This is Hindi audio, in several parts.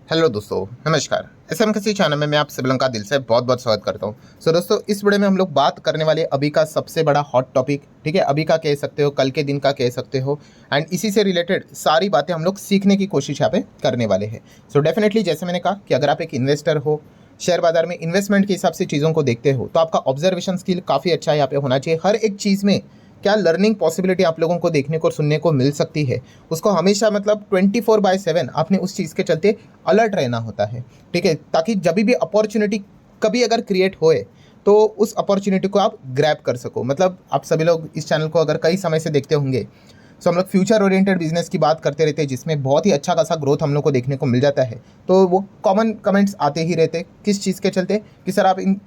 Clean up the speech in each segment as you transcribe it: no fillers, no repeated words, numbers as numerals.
हेलो दोस्तों, नमस्कार। एसएम किसी चैनल में मैं आप सभी लोगों का दिल से बहुत बहुत स्वागत करता हूं। सो दोस्तों, इस वीडियो में हम लोग बात करने वाले अभी का सबसे बड़ा हॉट टॉपिक, ठीक है, अभी का कह सकते हो, कल के दिन का कह सकते हो, एंड इसी से रिलेटेड सारी बातें हम लोग सीखने की कोशिश यहाँ पे करने वाले हैं। सो डेफिनेटली जैसे मैंने कहा कि अगर आप एक इन्वेस्टर हो, शेयर बाजार में इन्वेस्टमेंट के हिसाब से चीज़ों को देखते हो, तो आपका ऑब्जर्वेशन स्किल काफ़ी अच्छा यहाँ पे होना चाहिए। हर एक चीज़ में क्या लर्निंग पॉसिबिलिटी आप लोगों को देखने को सुनने को मिल सकती है, उसको हमेशा मतलब 24/7 आपने उस चीज़ के चलते अलर्ट रहना होता है, ठीक है, ताकि जब भी अपॉर्चुनिटी कभी अगर क्रिएट होए तो उस अपॉर्चुनिटी को आप ग्रैब कर सको। मतलब आप सभी लोग इस चैनल को अगर कई समय से देखते होंगे, सो हम लोग फ्यूचर ओरिएंटेड बिजनेस की बात करते रहते हैं, जिसमें बहुत ही अच्छा खासा ग्रोथ हम लोग को देखने को मिल जाता है। तो वो कॉमन कमेंट्स आते ही रहते, किस चीज़ के चलते, कि सर आप इन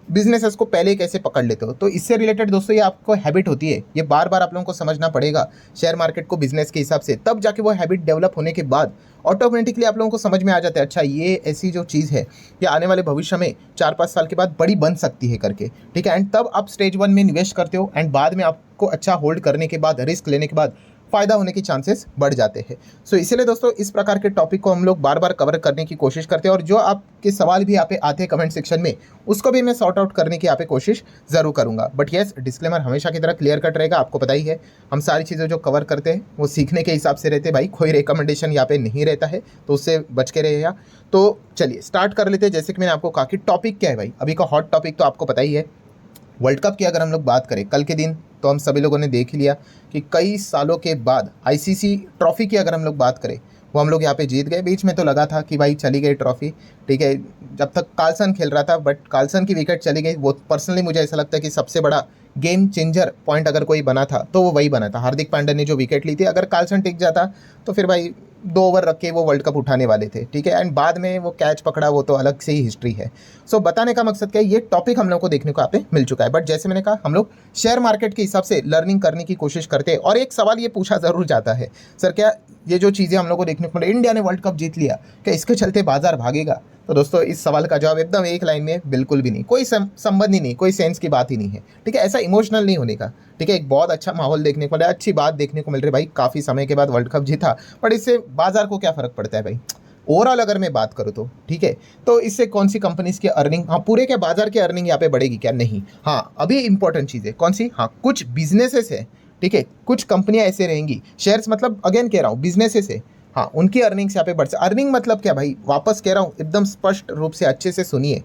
बिजनेसेस को पहले कैसे पकड़ लेते हो। तो इससे रिलेटेड दोस्तों ये आपको हैबिट होती है, ये बार बार आप लोगों को समझना पड़ेगा शेयर मार्केट को बिजनेस के हिसाब से, तब जाके वो हैबिट डेवलप होने के बाद ऑटोमेटिकली आप लोगों को समझ में आ जाता है, अच्छा ये ऐसी जो चीज़ है ये आने वाले भविष्य में 4-5 साल के बाद बड़ी बन सकती है करके, ठीक है। एंड तब आप स्टेज 1 में निवेश करते हो, एंड बाद में आपको अच्छा होल्ड करने के बाद, रिस्क लेने के बाद फ़ायदा होने के चांसेस बढ़ जाते हैं। सो इसीलिए दोस्तों इस प्रकार के टॉपिक को हम लोग बार बार कवर करने की कोशिश करते हैं, और जो आपके सवाल भी यहाँ पे आते हैं कमेंट सेक्शन में, उसको भी मैं सॉर्ट आउट करने की यहाँ पे कोशिश ज़रूर करूँगा। बट येस, डिस्क्लेमर हमेशा की तरह क्लियर कट रहेगा, आपको पता ही है हम सारी चीज़ें जो कवर करते हैं वो सीखने के हिसाब से रहते हैं भाई, कोई रिकमेंडेशन यहाँ पे नहीं रहता है, तो उससे बच के रहेगा। तो चलिए स्टार्ट कर लेते हैं। जैसे कि मैंने आपको कहा कि टॉपिक क्या है भाई, अभी का हॉट टॉपिक तो आपको पता ही है, वर्ल्ड कप की अगर हम लोग बात करें कल के दिन, तो हम सभी लोगों ने देख लिया कि कई सालों के बाद आईसीसी ट्रॉफी की अगर हम लोग बात करें, वो हम लोग यहाँ पे जीत गए। बीच में तो लगा था कि भाई चली गई ट्रॉफी, ठीक है, जब तक कार्लसन खेल रहा था, बट कार्लसन की विकेट चली गई। वो पर्सनली मुझे ऐसा लगता है कि सबसे बड़ा गेम चेंजर पॉइंट अगर कोई बना था तो वो वही बना था, हार्दिक पांड्या ने जो विकेट ली थी। अगर कार्लसन टिक जाता तो फिर भाई 2 ओवर रख के वो वर्ल्ड कप उठाने वाले थे, ठीक है। एंड बाद में वो कैच पकड़ा, वो तो अलग से ही हिस्ट्री है। सो बताने का मकसद क्या है, ये टॉपिक हम लोग को देखने को यहाँ पे मिल चुका है। बट जैसे मैंने कहा, हम लोग शेयर मार्केट के हिसाब से लर्निंग करने की कोशिश करते हैं, और एक सवाल ये पूछा ज़रूर जाता है, सर क्या ये जो चीज़ें हम लोग को देखने को मिले, इंडिया ने वर्ल्ड कप जीत लिया, क्या इसके चलते बाजार भागेगा? तो दोस्तों इस सवाल का जवाब एकदम एक लाइन में, बिल्कुल भी नहीं, कोई संबंध ही नहीं, कोई सेंस की बात ही नहीं है, ठीक है। ऐसा इमोशनल नहीं होने का, ठीक है। एक बहुत अच्छा माहौल देखने को मिला, अच्छी बात देखने को मिल रही है भाई, काफ़ी समय के बाद वर्ल्ड कप जीता, बट इससे बाजार को क्या फ़र्क पड़ता है भाई, ओवरऑल अगर मैं बात करूँ तो, ठीक है। तो इससे कौन सी कंपनीज की अर्निंग, हाँ पूरे के बाजार की अर्निंग यहाँ पे बढ़ेगी क्या? नहीं। हाँ अभी इंपॉर्टेंट चीज़ है कौन सी, हाँ कुछ बिजनेसेस है, ठीक है, कुछ कंपनियां ऐसे रहेंगी, शेयर्स मतलब अगेन कह रहा हूँ बिजनेसेस है, हाँ उनकी अर्निंग्स यहाँ पे बढ़ सकती। अर्निंग मतलब क्या भाई, वापस कह रहा हूँ एकदम स्पष्ट रूप से अच्छे से सुनिए,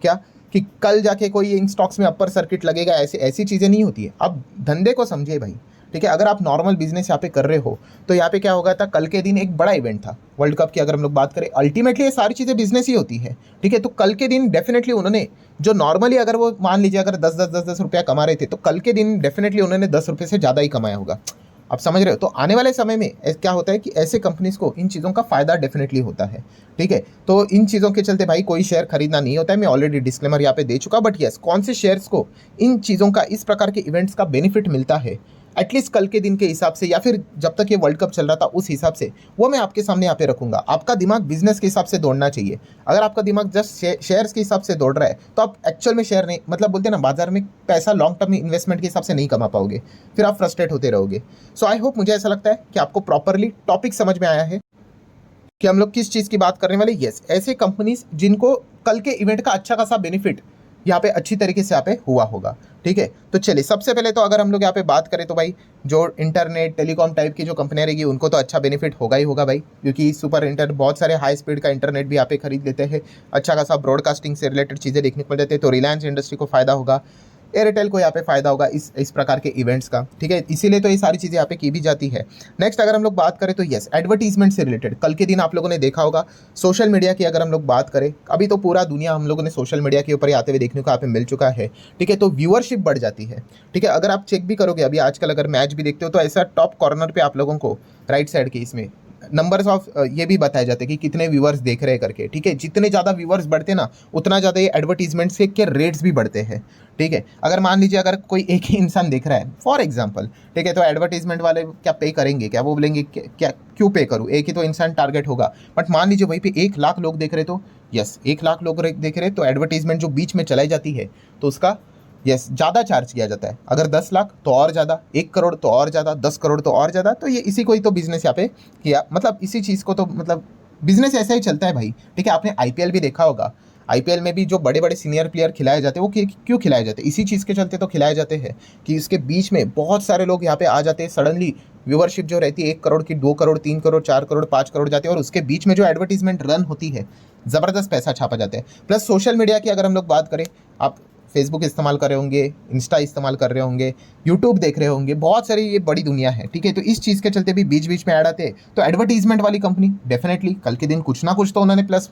क्या कि कल जाके कोई इन स्टॉक्स में अपर सर्किट लगेगा, ऐसी ऐसी चीज़ें नहीं होती है। अब धंधे को समझिए भाई, ठीक है। अगर आप नॉर्मल बिजनेस यहाँ पे कर रहे हो, तो यहाँ पे क्या होगा था, कल के दिन एक बड़ा इवेंट था वर्ल्ड कप की अगर हम लोग बात करें, अल्टीमेटली ये सारी चीज़ें बिजनेस ही होती है, ठीक है। तो कल के दिन डेफिनेटली उन्होंने, जो नॉर्मली अगर वो मान लीजिए अगर 10-10 रुपया कमा रहे थे, तो कल के दिन डेफिनेटली उन्होंने 10 रुपये से ज़्यादा ही कमाया होगा। आप समझ रहे हो? तो आने वाले समय में क्या होता है कि ऐसे कंपनीज को इन चीज़ों का फ़ायदा डेफिनेटली होता है, ठीक है। तो इन चीज़ों के चलते भाई कोई शेयर खरीदना नहीं होता है, मैं ऑलरेडी डिस्क्लेमर यहाँ पे दे चुका। बट यस, कौन से शेयर्स को इन चीज़ों का, इस प्रकार के इवेंट्स का बेनिफिट मिलता है एटलीस्ट कल के दिन के हिसाब से, या फिर जब तक ये वर्ल्ड कप चल रहा था उस हिसाब से, वो मैं आपके सामने यहाँ पे रखूंगा। आपका दिमाग बिजनेस के हिसाब से दौड़ना चाहिए। अगर आपका दिमाग जस्ट शेयर्स के हिसाब से दौड़ रहा है, तो आप एक्चुअल में शेयर नहीं, मतलब बोलते हैं ना, बाजार में पैसा लॉन्ग टर्म इन्वेस्टमेंट के हिसाब से नहीं कमा पाओगे, फिर आप फ्रस्ट्रेट होते रहोगे। सो आई होप, मुझे ऐसा लगता है कि आपको प्रॉपरली टॉपिक समझ में आया है कि हम लोग किस चीज़ की बात करने वाले। यस, ऐसे कंपनीज जिनको कल के इवेंट का अच्छा खासा बेनिफिट यहाँ पे अच्छी तरीके से यहाँ पे हुआ होगा, ठीक है। तो चलिए सबसे पहले तो अगर हम लोग यहाँ पे बात करें, तो भाई जो इंटरनेट टेलीकॉम टाइप की जो कंपनियाँ रहेगी, उनको तो अच्छा बेनिफिट होगा ही होगा भाई, क्योंकि सुपर इंटरनेट, बहुत सारे हाई स्पीड का इंटरनेट भी यहाँ पे खरीद लेते हैं, अच्छा खासा ब्रॉडकास्टिंग से रिलेटेड चीज़ें देखने को मिल जाती है। तो रिलायंस इंडस्ट्री को फायदा होगा, एयरटेल को यहाँ पे फायदा होगा इस प्रकार के इवेंट्स का, ठीक है। इसीलिए तो ये सारी चीज़ें यहाँ पे की भी जाती है। नेक्स्ट अगर हम लोग बात करें, तो यस, एडवर्टीजमेंट से रिलेटेड कल के दिन आप लोगों ने देखा होगा, सोशल मीडिया की अगर हम लोग बात करें, अभी तो पूरा दुनिया हम लोगों ने सोशल मीडिया के ऊपर ही आते हुए देखने को यहाँ पे मिल चुका है, ठीक है। तो व्यूअरशिप बढ़ जाती है, ठीक है। अगर आप चेक भी करोगे, अभी आजकल अगर मैच भी देखते हो, तो ऐसा टॉप कॉर्नर पे आप लोगों को राइट साइड के इसमें नंबर्स ऑफ ये भी बताए जाते हैं कि कितने व्यूअर्स देख रहे हैं करके, ठीक है। जितने ज़्यादा व्यूअर्स बढ़ते ना, उतना ज़्यादा ये एडवर्टीजमेंट से के रेट्स भी बढ़ते हैं, ठीक है। अगर मान लीजिए अगर कोई एक ही इंसान देख रहा है फॉर एग्जांपल, ठीक है, तो एडवर्टीजमेंट वाले क्या पे करेंगे क्या? वो बोलेंगे क्या, क्यों पे करूँ, एक ही तो इंसान टारगेट होगा। बट मान लीजिए वहीं पे 1 लाख लोग देख रहे, तो यस 1 लाख लोग देख रहे, तो एडवर्टीजमेंट जो बीच में चलाई जाती है, तो उसका यस ज़्यादा चार्ज किया जाता है। अगर 10 लाख तो और ज़्यादा, 1 करोड़ तो और ज़्यादा, 10 करोड़ तो और ज़्यादा। तो ये इसी को ही तो बिजनेस यहाँ पे किया, मतलब इसी चीज़ को तो मतलब बिजनेस ऐसा ही चलता है भाई, ठीक है। आपने आईपीएल भी देखा होगा, आईपीएल में भी जो बड़े बड़े सीनियर प्लेयर खिलाए जाते हैं वो क्यों खिलाए जाते हैं, इसी चीज़ के चलते तो खिलाए जाते हैं कि इसके बीच में बहुत सारे लोग यहाँ पे आ जाते हैं, सडनली व्यूवरशिप जो रहती है 1 करोड़ की, 2 करोड़, 3 करोड़, 4 करोड़, 5 करोड़ जाती है, और उसके बीच में जो एडवर्टीजमेंट रन होती है ज़बरदस्त पैसा छापा जाता है। प्लस सोशल मीडिया की अगर हम लोग बात करें, आप फेसबुक इस्तेमाल कर रहे होंगे, इंस्टा इस्तेमाल कर रहे होंगे, यूट्यूब देख रहे होंगे, बहुत सारी ये बड़ी दुनिया है, ठीक है। तो इस चीज़ के चलते भी बीच बीच में ऐड आते हैं, तो एडवर्टीजमेंट वाली कंपनी डेफिनेटली कल के दिन कुछ ना कुछ तो उन्होंने प्लस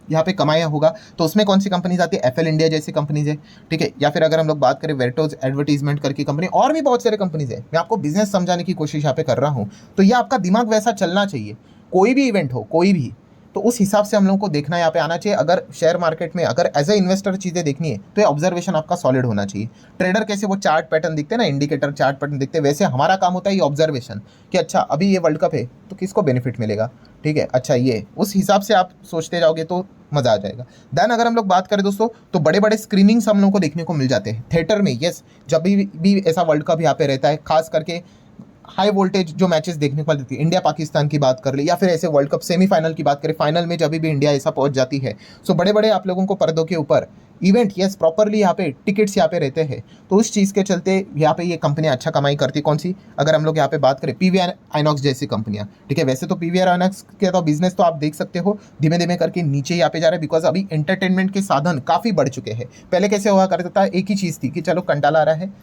यहाँ पे कमाया होगा। तो उसमें कौन सी कंपनीज आती है, एफएल इंडिया जैसी कंपनीज है, ठीक है। या फिर अगर हम लोग बात करें वेटोज एडवर्टीजमेंट करके कंपनी, और भी बहुत सारे कंपनीज है। मैं आपको बिजनेस समझाने की कोशिश यहाँ पे कर रहा हूँ, तो ये आपका दिमाग वैसा चलना चाहिए। कोई भी इवेंट हो, कोई भी, तो उस हिसाब से हम लोगों को देखना यहाँ पे आना चाहिए। अगर शेयर मार्केट में अगर एज ए इन्वेस्टर चीज़ें देखनी है तो ये ऑब्जर्वेशन आपका सॉलिड होना चाहिए। ट्रेडर कैसे वो चार्ट पैटर्न दिखते हैं ना, इंडिकेटर चार्ट पैटर्न दिखते हैं, वैसे हमारा काम होता है ये ऑब्जर्वेशन कि अच्छा अभी ये वर्ल्ड कप है तो किसको बेनिफिट मिलेगा, ठीक है। अच्छा ये उस हिसाब से आप सोचते जाओगे तो मज़ा आ जाएगा। देन अगर हम लोग बात करें दोस्तों, तो बड़े बड़े स्क्रीनिंग्स हम लोगों को देखने को मिल जाते हैं थिएटर में। यस, जब भी ऐसा वर्ल्ड कप यहाँ पे रहता है, खास करके हाई वोल्टेज जो मैचेस देखने को मिलती है, इंडिया पाकिस्तान की बात कर ले, या फिर ऐसे वर्ल्ड कप सेमीफाइनल की बात करें, फाइनल में जब भी इंडिया ऐसा पहुंच जाती है, सो बड़े बड़े आप लोगों को पर्दों के ऊपर इवेंट, यस प्रॉपरली यहाँ पे टिकट्स यहाँ पे रहते हैं। तो उस चीज़ के चलते यहाँ पे ये कंपनियाँ अच्छा कमाई करती है। कौन सी, अगर हम लोग यहाँ पे बात करें पीवीआर आइनॉक्स जैसी कंपनियाँ, ठीक है। वैसे तो पीवीआर आइनॉक्स के तो बिजनेस तो आप देख सकते हो धीमे धीमे करके नीचे यहाँ पे जा रहा है, बिकॉज अभी एंटरटेनमेंट के साधन काफ़ी बढ़ चुके हैं। पहले कैसे हुआ करता था, एक ही चीज़ थी कि चलो कंटाला आ रहा है,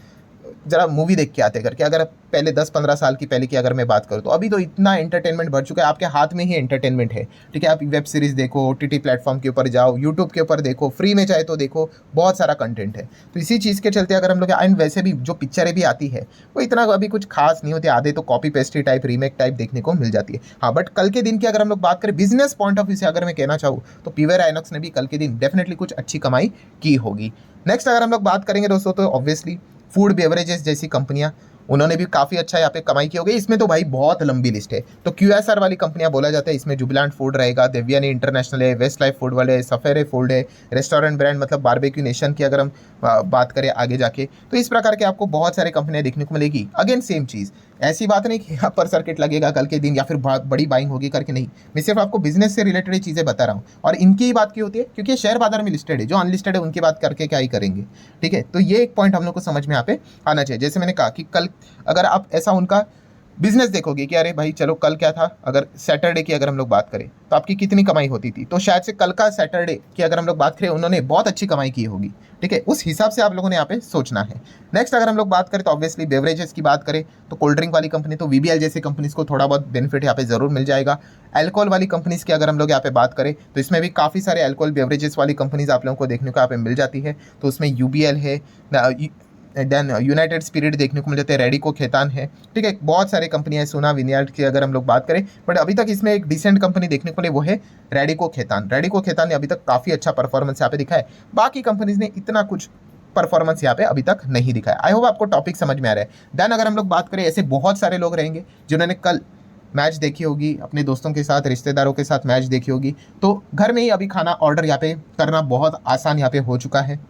जरा मूवी देख के आते करके। अगर पहले 10-15 साल की पहले की अगर मैं बात करूँ, तो अभी तो इतना एंटरटेनमेंट बढ़ चुका है, आपके हाथ में ही एंटरटेनमेंट है, ठीक है। आप वेब सीरीज़ देखो, ओटीटी प्लेटफॉर्म के ऊपर जाओ, यूट्यूब के ऊपर देखो, फ्री में चाहे तो देखो, बहुत सारा कंटेंट है। तो इसी चीज़ के चलते अगर हम लोग, एंड वैसे भी जो पिक्चरें भी आती है वो इतना अभी कुछ खास नहीं होती, आधे तो कॉपी पेस्टी टाइप, रीमेक टाइप देखने को मिल जाती है। हाँ, बट कल के दिन की अगर हम लोग बात करें बिजनेस पॉइंट ऑफ व्यू से अगर मैं कहना चाहूँ, तो पीवीआर आइनॉक्स ने भी कल के दिन डेफिनेटली कुछ अच्छी कमाई की होगी। नेक्स्ट अगर हम लोग बात करेंगे दोस्तों, तो ऑब्वियसली फूड बेवरेजेस जैसी कंपनियां, उन्होंने भी काफ़ी अच्छा यहाँ पे कमाई की होगी। इसमें तो भाई बहुत लंबी लिस्ट है। तो क्यूएसआर वाली कंपनियां बोला जाता है, इसमें जुबिलेंट फूड रहेगा, देवयानी इंटरनेशनल है, वेस्ट लाइफ फूड वाले, सफेरे फूड है, रेस्टोरेंट ब्रांड मतलब बारबेक्यू नेशन की अगर हम बात करें आगे जाके, तो इस प्रकार के आपको बहुत सारी कंपनियां देखने को मिलेगी। अगेन सेम चीज़, ऐसी बात नहीं कि यहाँ पर सर्किट लगेगा कल के दिन या फिर बड़ी बाइंग होगी करके, नहीं। मैं सिर्फ आपको बिजनेस से रिलेटेड चीज़ें बता रहा हूँ, और इनकी ही बात की होती है क्योंकि शेयर बाजार में लिस्टेड है। जो अनलिस्टेड है उनकी बात करके क्या ही करेंगे, ठीक है। तो ये एक पॉइंट हम लोग को समझ में यहाँ पे आना चाहिए। जैसे मैंने कहा कि कल अगर आप ऐसा उनका बिजनेस देखोगे कि अरे भाई चलो कल क्या था, अगर सैटरडे की अगर हम लोग बात करें तो आपकी कितनी कमाई होती थी, तो शायद से कल का सैटरडे की अगर हम लोग बात करें उन्होंने बहुत अच्छी कमाई की होगी, ठीक है। उस हिसाब से आप लोगों ने यहाँ पे सोचना है। नेक्स्ट अगर हम लोग बात करें तो ऑब्वियसली बेवरेजेस की बात करें तो कोल्ड ड्रिंक वाली कंपनी, तो वीबीएल जैसी कंपनीज को थोड़ा बहुत बेनिफिट यहाँ पे जरूर मिल जाएगा। अल्कोहल वाली कंपनीज की अगर हम लोग यहाँ पे बात करें तो इसमें भी काफ़ी सारे अल्कोहल बेवरेजेस वाली कंपनीज आप लोगों को देखने को यहाँ पे मिल जाती है। तो उसमें यूबीएल है, देन यूनाइटेड स्पिरिट देखने को मिल जाते हैं, रेडिको खेतान है, ठीक है। बहुत सारे कंपनियां हैं, सोना विनियार्ड की अगर हम लोग बात करें, बट अभी तक इसमें एक डिसेंट कंपनी देखने को मिले वो है रेडिको खेतान। रेडिको खेतान ने अभी तक काफ़ी अच्छा परफॉर्मेंस यहाँ पे दिखा है, बाकी कंपनीज ने इतना कुछ परफॉर्मेंस यहाँ पे अभी तक नहीं दिखाया। आई होप आपको टॉपिक समझ में आ रहा है। देन अगर हम लोग बात करें, ऐसे बहुत सारे लोग रहेंगे जिन्होंने कल मैच देखी होगी, अपने दोस्तों के साथ, रिश्तेदारों के साथ मैच देखी होगी, तो घर में ही अभी खाना ऑर्डर यहाँ पे करना बहुत आसान यहाँ पे हो चुका है,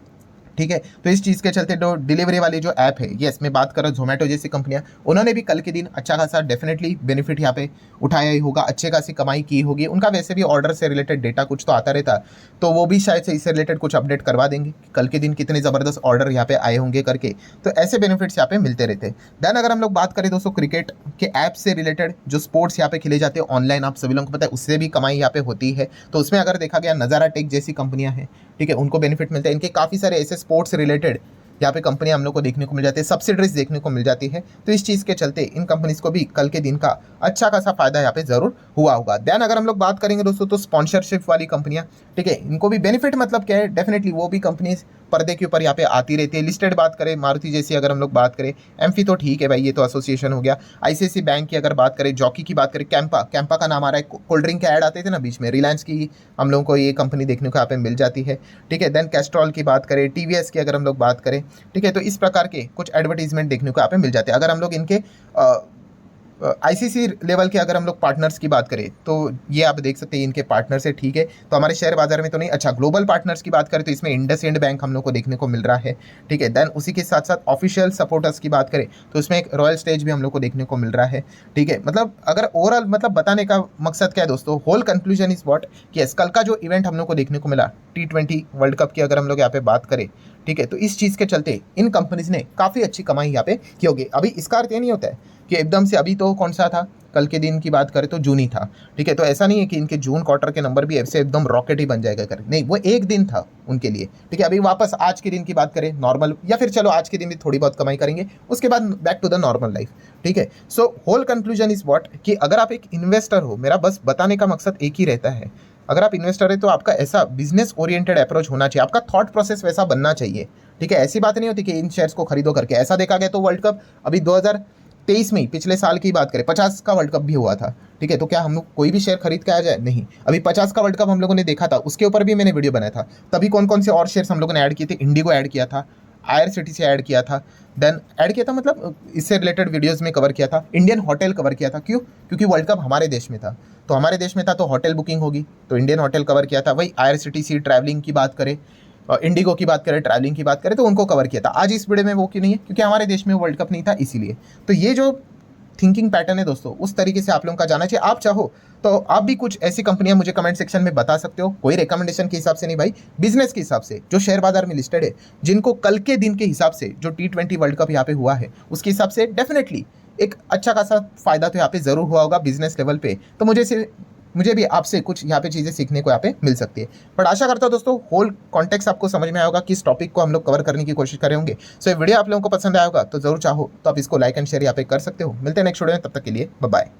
ठीक है। तो इस चीज़ के चलते जो डिलीवरी वाली जो ऐप है, यस मैं बात कर रहा हूँ जोमेटो जैसी कंपनियां, उन्होंने भी कल के दिन अच्छा खासा डेफिनेटली बेनिफिट यहाँ पे उठाया ही होगा, अच्छे खासी कमाई की होगी। उनका वैसे भी ऑर्डर से रिलेटेड डेटा कुछ तो आता रहता, तो वो भी शायद से इससे रिलेटेड कुछ अपडेट करवा देंगे कि कल के दिन कितने ज़बरदस्त ऑर्डर यहाँ पे आए होंगे करके। तो ऐसे बेनिफिट्स यहाँ पे मिलते रहते हैं। देन अगर हम लोग बात करें दोस्तों क्रिकेट के ऐप से रिलेटेड जो स्पोर्ट्स यहाँ पे खेले जाते हैं ऑनलाइन, आप सभी लोगों को पता है, उससे भी कमाई यहाँ पे होती है। तो उसमें अगर देखा गया नज़ारा टेक जैसी कंपनियां हैं, ठीक है, उनको बेनिफिट मिलता है। इनके काफ़ी सारे ऐसे स्पोर्ट्स रिलेटेड यहाँ पे कंपनियां हम लोग को देखने को मिल जाती है, सब्सिडरीज देखने को मिल जाती है। तो इस चीज़ के चलते इन कंपनीज को भी कल के दिन का अच्छा खासा फायदा यहाँ पे जरूर हुआ होगा। देन अगर हम लोग बात करेंगे दोस्तों, तो स्पॉन्सरशिप वाली कंपनियां, ठीक है, इनको भी बेनिफिट मतलब क्या है, डेफिनेटली वो भी कंपनीज पर्दे के ऊपर यहाँ पे आती रहती है। लिस्टेड बात करें मारुति जैसी अगर हम लोग बात करें, एम्फी तो ठीक है भाई, ये तो एसोसिएशन हो गया। आईसीआईसी बैंक की अगर बात करें, जॉकी की बात करें, कैंपा का नाम आ रहा है, कोल्ड ड्रिंक के ऐड आते थे ना बीच में, रिलायंस की हम लोगों को ये कंपनी देखने को यहाँ पे मिल जाती है, ठीक है। देन कैस्ट्रॉल की बात करें, टीवीएस की अगर हम लोग बात करें, ठीक है, तो इस प्रकार के कुछ एडवर्टीजमेंट देखने को यहाँ पे मिल जाते हैं। अगर हम लोग इनके आईसीसी लेवल के अगर हम लोग पार्टनर्स की बात करें तो ये आप देख सकते हैं इनके पार्टनर्स है, ठीक है। तो हमारे शेयर बाजार में तो नहीं। अच्छा, ग्लोबल पार्टनर्स की बात करें तो इसमें इंडसइंड बैंक हम लोग को देखने को मिल रहा है, ठीक है। देन उसी के साथ साथ ऑफिशियल सपोर्टर्स की बात करें तो इसमें एक रॉयल स्टेज भी हम लोग को देखने को मिल रहा है, ठीक है। मतलब अगर ओवरऑल मतलब बताने का मकसद क्या है दोस्तों, होल कंक्लूजन इज व्हाट कि कल का जो इवेंट हम लोग को देखने को मिला T20 वर्ल्ड कप की अगर हम लोग यहाँ पे बात करें, ठीक है, तो इस चीज़ के चलते इन कंपनीज ने काफ़ी अच्छी कमाई यहाँ पे की होगी। अभी इसका अर्थ ये नहीं होता है कि एकदम से, अभी तो कौन सा था, कल के दिन की बात करें तो जून ही था, ठीक है। तो ऐसा नहीं है कि इनके जून क्वार्टर के नंबर भी ऐसे एकदम रॉकेट ही बन जाएगा कर, नहीं, वो एक दिन था उनके लिए, ठीक है। अभी वापस आज के दिन की बात करें नॉर्मल, या फिर चलो आज के दिन भी थोड़ी बहुत कमाई करेंगे, उसके बाद back to the normal life, ठीक है। So whole conclusion is what कि अगर आप एक इन्वेस्टर हो, मेरा बस बताने का मकसद एक ही रहता है, अगर आप इन्वेस्टर है तो आपका ऐसा बिजनेस ओरिएंटेड अप्रोच होना चाहिए, आपका थॉट प्रोसेस वैसा बनना चाहिए, ठीक है। ऐसी बात नहीं होती कि इन शेयर्स को खरीदो करके। ऐसा देखा गया तो वर्ल्ड कप अभी 2023 में, पिछले साल की बात करें, 50 का वर्ल्ड कप भी हुआ था, ठीक है। तो क्या हम लोग कोई भी शेयर खरीद के आ जाए? नहीं। अभी 50 का वर्ल्ड कप हम लोगों ने देखा था, उसके ऊपर भी मैंने वीडियो बनाया था। तभी कौन कौन से और शेयर्स हम लोगों ने ऐड किए थे? इंडिगो ऐड किया था, IRCTC ऐड किया था, देन ऐड किया था, मतलब इससे रिलेटेड वीडियोस में कवर किया था, इंडियन होटल कवर किया था। क्यों? क्योंकि वर्ल्ड कप हमारे देश में था, तो हमारे देश में था तो होटल बुकिंग होगी, तो इंडियन होटल कवर किया था। वही IRCTC ट्रैवलिंग की बात करें, इंडिगो की बात करें, ट्रैवलिंग की बात करें, तो उनको कवर किया था। आज इस वीडियो में वो क्यों नहीं है? क्योंकि हमारे देश में वर्ल्ड कप नहीं था, इसीलिए। तो ये जो थिंकिंग पैटर्न है दोस्तों, उस तरीके से आप लोगों का जाना चाहिए। आप चाहो तो आप भी कुछ ऐसी कंपनियां मुझे कमेंट सेक्शन में बता सकते हो, कोई रिकमेंडेशन के हिसाब से नहीं भाई, बिजनेस के हिसाब से, जो शेयर बाजार में लिस्टेड है, जिनको कल के दिन के हिसाब से जो T20 वर्ल्ड कप यहाँ पे हुआ है उसके हिसाब से डेफिनेटली एक अच्छा खासा फायदा तो यहाँ पे जरूर हुआ होगा बिजनेस लेवल पे। तो मुझे भी आपसे कुछ यहाँ पे चीज़ें सीखने को यहाँ पे मिल सकती है। बट आशा करता हूँ दोस्तों होल कॉन्टेक्स्ट आपको समझ में आया होगा, किस टॉपिक को हम लोग कवर करने की कोशिश कर रहे होंगे। सो ये वीडियो आप लोगों को पसंद आया होगा तो जरूर चाहो तो आप इसको लाइक एंड शेयर यहाँ पे कर सकते हो। मिलते हैं नेक्स्ट वीडियो में, तब तक के लिए बाय बाय।